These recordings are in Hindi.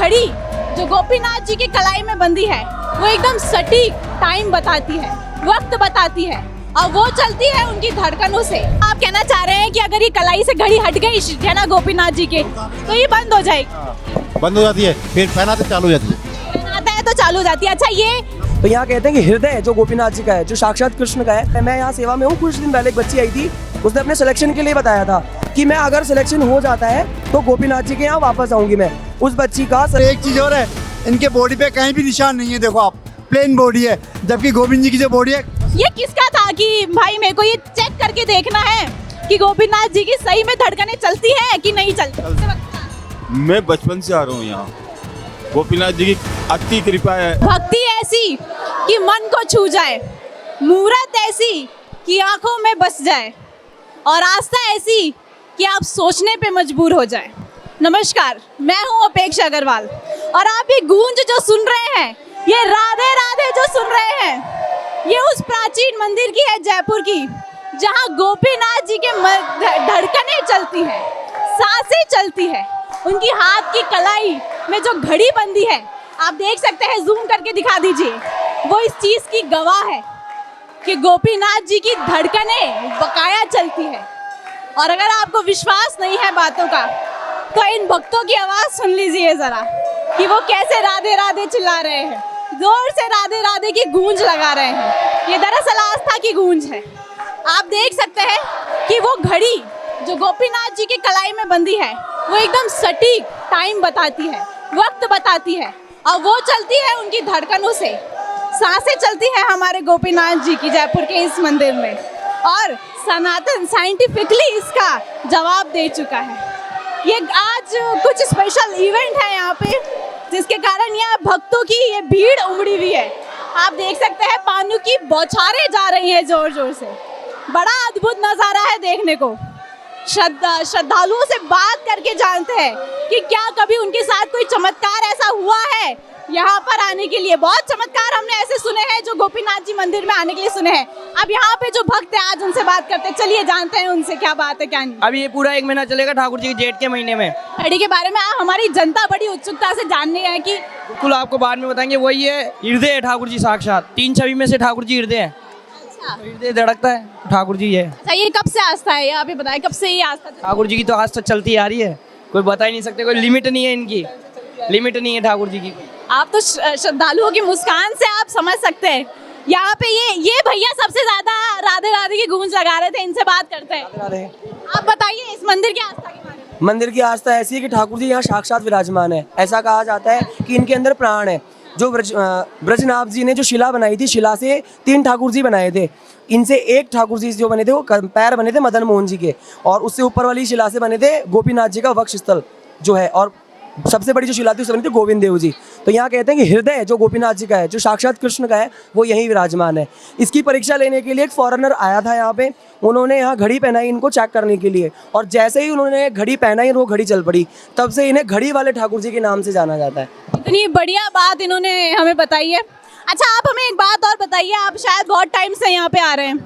घड़ी जो गोपीनाथ जी की कलाई में बंधी है वो एकदम सटीक टाइम बताती है, वक्त बताती है और वो चलती है उनकी धड़कनों से। आप कहना चाह रहे हैं कि अगर ये कलाई से घड़ी हट गई है ना गोपीनाथ जी के तो ये बंद हो जाएगी? बंद हो जाती है, फिर पहनाते चालू हो जाती है। पहनाता है तो चालू हो जाती है। अच्छा ये तो यहाँ कहते हैं कि हृदय जो गोपीनाथ जी का है, जो साक्षात कृष्ण का है। मैं यहाँ सेवा में हूँ। कुछ दिन पहले एक बच्ची आई थी, उसने अपने सिलेक्शन के लिए बताया था कि मैं अगर सिलेक्शन हो जाता है तो गोपीनाथ जी के यहाँ वापस आऊंगी मैं। उस बच्ची का एक चीज और है, इनके बॉडी पे कहीं भी निशान नहीं है, देखो आप, प्लेन बॉडी है, जबकि गोविंद जी की जो बॉडी है। ये किसका था कि भाई मेरे को ये चेक करके देखना है कि गोपीनाथ जी की सही में धड़कनें चलती हैं कि नहीं चलती? मैं बचपन से आ रहा हूँ यहाँ, गोपीनाथ जी की अति कृपा है। भक्ति ऐसी कि मन को छू जाए, मूरत ऐसी कि आंखों में बस जाए और आस्था ऐसी कि आप सोचने पे मजबूर हो जाए। नमस्कार, मैं हूँ अपेक्षा अग्रवाल और आप ये गूंज जो सुन रहे हैं, ये राधे राधे जो सुन रहे हैं, ये उस प्राचीन मंदिर की है जयपुर की, जहाँ गोपीनाथ जी के धड़कनें चलती हैं, सांसें चलती है। उनकी हाथ की कलाई में जो घड़ी बंधी है, आप देख सकते हैं, जूम करके दिखा दीजिए, वो इस चीज की गवाह है कि गोपीनाथ जी की धड़कनें बकाया चलती है। और अगर आपको विश्वास नहीं है बातों का तो इन भक्तों की आवाज सुन लीजिए जरा कि वो कैसे राधे राधे चिल्ला रहे हैं, जोर से राधे राधे की गूंज लगा रहे हैं। ये दरअसल आस्था की गूंज है। आप देख सकते हैं कि वो घड़ी जो गोपीनाथ जी की कलाई में बंधी है वो एकदम सटीक टाइम बताती है, वक्त बताती है और वो चलती है उनकी धड़कनों से। सांसें चलती है हमारे गोपीनाथ जी की जयपुर के इस मंदिर में और सनातन साइंटिफिकली इसका जवाब दे चुका है। ये आज कुछ स्पेशल इवेंट है यहाँ पे, जिसके कारण यहाँ भक्तों की ये भीड़ उमड़ी हुई है। आप देख सकते हैं पानी की बौछारें जा रही हैं जोर जोर से। बड़ा अद्भुत नज़ारा है देखने को। श्रद्धालुओं से बात करके जानते हैं कि क्या कभी उनके साथ कोई चमत्कार ऐसा हुआ है यहाँ पर आने के लिए। बहुत चमत्कार हमने ऐसे सुने हैं जो गोपीनाथ जी मंदिर में आने के लिए सुने हैं। अब यहाँ पे जो भक्त हैं आज उनसे बात करते हैं, चलिए जानते हैं उनसे क्या बात है क्या नहीं। अब ये पूरा 1 महीना चलेगा ठाकुर जी के जेठ के महीने में। घड़ी के बारे में हमारी जनता बड़ी उत्सुकता से जानने है कि बिल्कुल आपको बाद में बताएंगे। वही है, हृदय है ठाकुर जी साक्षात। 3 छवि में से ठाकुर जी हृदय है। तो हृदय धड़कता है, ठाकुर जी है। अच्छा, ये कब से आस्था है, आप ये बताएं, कब से ये आस्था? ठाकुर जी की तो आस्था चलती आ रही है, कोई बता ही नहीं सकते, कोई लिमिट नहीं है इनकी, लिमिट नहीं है ठाकुर जी की। आप तो श्रद्धालुओं की मुस्कान से आप समझ सकते हैं। यहाँ पे ये भैया सबसे ज्यादा राधे राधे की गूंज लगा रहे थे, इनसे बात करते हैं। आप बताइए इस मंदिर की आस्था के बारे में। मंदिर की आस्था ऐसी है कि ठाकुर जी यहाँ साक्षात विराजमान है। ऐसा कहा जाता है कि इनके अंदर प्राण है। जो ब्रजनाभ जी ने जो शिला बनाई थी, शिला से 3 ठाकुर जी बनाए थे। इनसे एक ठाकुर जी जो बने थे वो पैर बने थे मदन मोहन जी के, और उससे ऊपर वाली शिला से बने थे गोपीनाथ जी का वक्ष स्थल जो है, और सबसे बड़ी जो शिला थी उससे बनी थी गोविंद देव जी। तो यहाँ कहते हैं कि हृदय जो गोपीनाथ जी का है, जो साक्षात कृष्ण का है, वो यहीं विराजमान है। इसकी परीक्षा लेने के लिए एक फॉरेनर आया था यहाँ पे। उन्होंने यहाँ घड़ी पहनाई इनको चेक करने के लिए, और जैसे ही उन्होंने घड़ी पहनाई वो घड़ी चल पड़ी। तब से इन्हें घड़ी वाले ठाकुर जी के नाम से जाना जाता है। इतनी बढ़िया बात इन्होंने हमें बताई है। अच्छा, आप हमें एक बात और बताइए, आप शायद बहुत टाइम से यहाँ पे आ रहे हैं,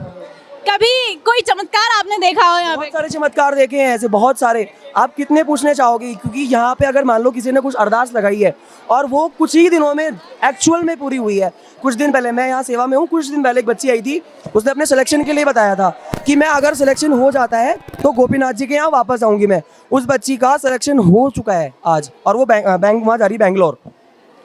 कभी कोई चमत्कार आपने देखा हो यहाँ पे? बहुत सारे चमत्कार देखे हैं ऐसे, बहुत सारे। आप कितने पूछने चाहोगे, क्योंकि यहाँ पे अगर मान लो किसी ने कुछ अरदास लगाई है और वो कुछ ही दिनों में एक्चुअल में पूरी हुई है। कुछ दिन पहले, मैं यहाँ सेवा में हूँ, कुछ दिन पहले एक बच्ची आई थी, उसने अपने सिलेक्शन के लिए बताया था कि मैं अगर सिलेक्शन हो जाता है तो गोपीनाथ जी के यहाँ वापस आऊँगी मैं। उस बच्ची का सिलेक्शन हो चुका है आज, और वो बैंक वहाँ जा रही, बैंगलोर।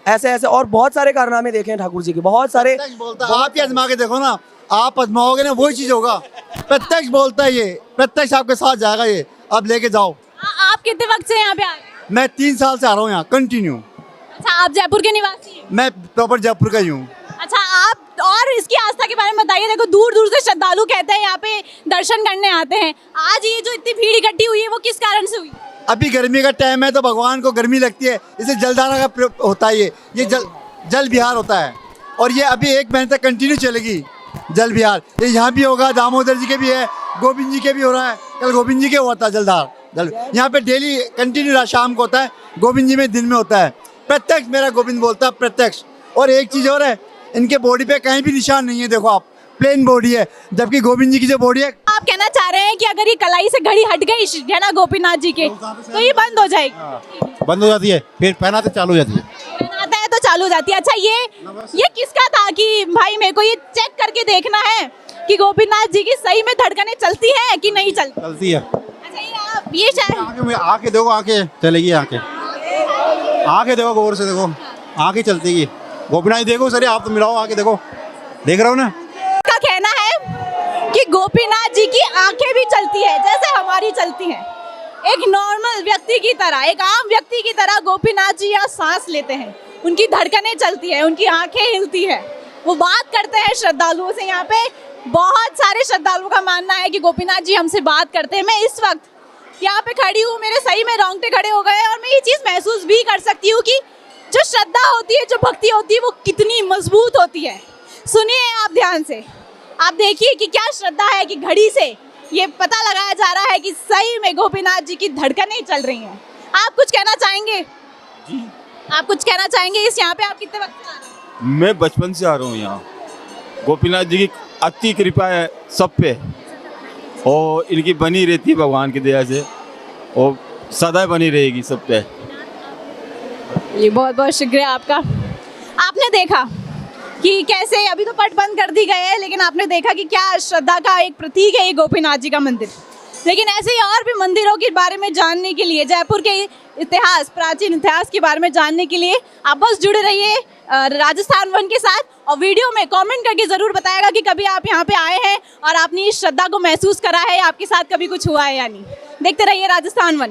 ऐसे ऐसे और बहुत सारे कारनामे देखे हैं ठाकुर जी के, बहुत सारे। आप ही आजमा के देखो ना, आप आजमाओगे ना वही चीज होगा। प्रत्यक्ष बोलता है ये, प्रत्यक्ष आपके साथ जाएगा ये, अब लेके जाओ। आप कितने वक्त से यहाँ पे आ रहे हैं? मैं 3 साल से आ रहा हूँ यहाँ कंटिन्यू। अच्छा, आप जयपुर के निवासी हैं? मैं प्रॉपर जयपुर का ही हूँ। अच्छा, आप और इसकी आस्था के बारे में बताइए। देखो, दूर दूर से श्रद्धालु कहते हैं यहाँ पे दर्शन करने आते हैं। आज ये जो इतनी भीड़ इकट्ठी हुई है वो किस कारण से हुई? अभी गर्मी का टाइम है तो भगवान को गर्मी लगती है, इसे जलधारा का होता है। ये जल विहार होता है, और ये अभी 1 महीने तक कंटिन्यू चलेगी जल विहार। ये यहाँ भी होगा, दामोदर जी के भी है, गोविंद जी के भी हो रहा है। कल गोविंद जी के हुआ था जलधार। यहाँ पे डेली कंटिन्यू शाम को होता है, गोविंद जी में दिन में होता है। प्रत्यक्ष मेरा गोविंद बोलता है, प्रत्यक्ष। और एक चीज़ और है, इनके बॉडी पे कहीं भी निशान नहीं है, देखो आप, प्लेन बॉडी है, जबकि गोविंद जी की जो बॉडी है आप कहना चाह रहे हैं कि अगर ये कलाई से घड़ी हट गई है ना गोपीनाथ जी के, तो ये बंद हो जाएगी, बंद हो जाती है, फिर पहनाते चालू हो जाती है। पहनाता है तो चालू हो जाती है। अच्छा, ये किसका था कि भाई मेरे को ये चेक करके देखना है कि गोपीनाथ जी की सही में धड़कनें चलती हैं कि नहीं चलती? चलती है। अच्छा, ये शायद आंखें में आंखें देखो, आंखें चलेगी, आंखें देखो, गौर से देखो, आंखें चलती है। गोपीनाथ जी देखो सर, आप तो मिलाओ, आंखें देखो, देख रहा हूँ ना। का कहना है कि गोपीनाथ जी की आंखें भी चलती है जैसे हमारी चलती हैं। एक नॉर्मल व्यक्ति की तरह, एक आम व्यक्ति की तरह गोपीनाथ जी यहाँ सांस लेते हैं, उनकी धड़कनें चलती है, उनकी आंखें हिलती है, वो बात करते हैं श्रद्धालुओं से। यहाँ पे बहुत सारे श्रद्धालुओं का मानना है कि गोपीनाथ जी हमसे बात करते हैं। मैं इस वक्त यहाँ पे खड़ी हूँ, मेरे सही में रोंगटे खड़े हो गए और मैं ये चीज़ महसूस भी कर सकती हूँ कि जो श्रद्धा होती है, जो भक्ति होती है, वो कितनी मजबूत होती है। सुनिए आप ध्यान से, आप देखिए कि क्या श्रद्धा है कि घड़ी से ये पता लगाया जा रहा है कि सही में गोपीनाथ जी की धड़कनें चल रही हैं। आप कुछ कहना चाहेंगे? जी, आप कुछ कहना चाहेंगे? इस यहाँ पे आप कितने वक्त से आ रहे हैं? मैं बचपन से आ रहा हूँ यहाँ। गोपीनाथ जी की अति कृपा है सब पे, और इनकी बनी रहती है भगवान की दया से, और सदा बनी रहेगी सब पे। ये बहुत बहुत शुक्रिया आपका। आपने देखा कि कैसे अभी तो पट बंद कर दी गए है, लेकिन आपने देखा कि क्या श्रद्धा का एक प्रतीक है ये गोपीनाथ जी का मंदिर। लेकिन ऐसे ही और भी मंदिरों के बारे में जानने के लिए, जयपुर के इतिहास, प्राचीन इतिहास के बारे में जानने के लिए आप बस जुड़े रहिए राजस्थान वन के साथ, और वीडियो में कमेंट करके ज़रूर बताएगा कि कभी आप यहाँ पे आए हैं और आपने इस श्रद्धा को महसूस करा है, आपके साथ कभी कुछ हुआ है या नहीं। देखते रहिए राजस्थान वन।